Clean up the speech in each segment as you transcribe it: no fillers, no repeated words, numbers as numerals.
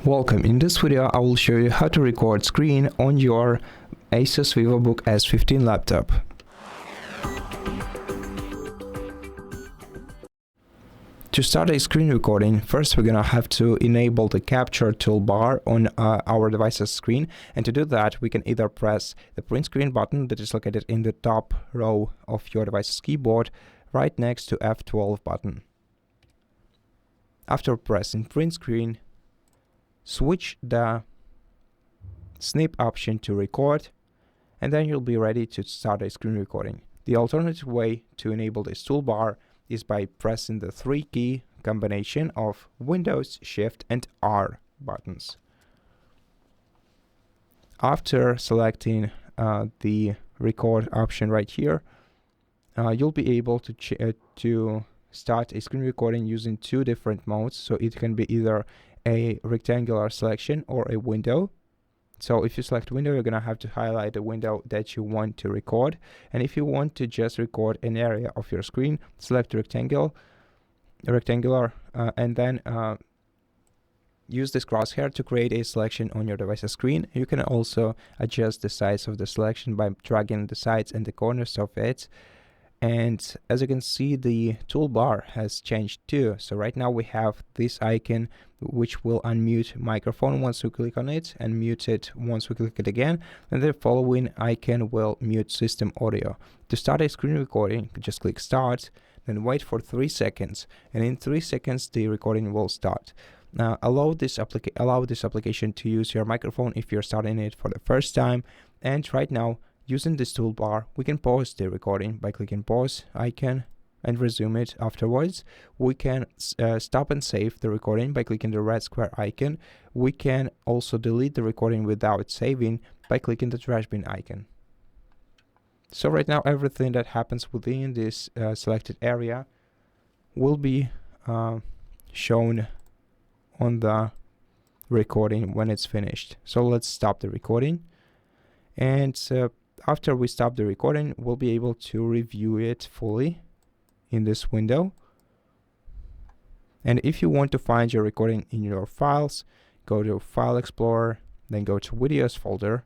Welcome. In this video I will show you how to record screen on your ASUS VivoBook S15 laptop. To start a screen recording, first we're gonna have to enable the capture toolbar on our device's screen, and to do that we can either press the print screen button that is located in the top row of your device's keyboard right next to F12 button. After pressing print screen, switch the snip option to record, and then you'll be ready to start a screen recording. The alternative way to enable this toolbar is by pressing the 3-key combination of Windows+Shift+R buttons. After selecting the record option right here, you'll be able to start a screen recording using two different modes. So it can be either a rectangular selection or a window. So if you select window, you're gonna have to highlight the window that you want to record, and if you want to just record an area of your screen, select rectangular, and then use this crosshair to create a selection on your device's screen. You can also adjust the size of the selection by dragging the sides and the corners of it. And as you can see, the toolbar has changed too. So right now we have this icon which will unmute microphone once we click on it, and mute it once we click it again, and the following icon will mute system audio. To start a screen recording, just click start, then wait for 3 seconds, and in 3 seconds the recording will start. Now allow this application to use your microphone if you're starting it for the first time. And right now, using this toolbar, we can pause the recording by clicking pause icon and resume it afterwards. We can stop and save the recording by clicking the red square icon. We can also delete the recording without saving by clicking the trash bin icon. So right now everything that happens within this selected area will be shown on the recording when it's finished. So let's stop the recording, and after we stop the recording, we'll be able to review it fully in this window. And if you want to find your recording in your files, go to File Explorer, then go to Videos folder.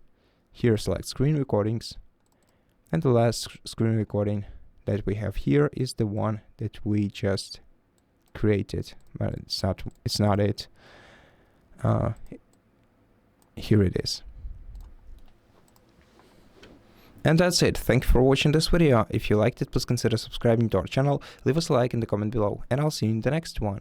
Here select Screen Recordings, and the last screen recording that we have here is the one that we just created, but it's not it. Here it is. And that's it. Thank you for watching this video. If you liked it, please consider subscribing to our channel, leave us a like in the comment below, and I'll see you in the next one.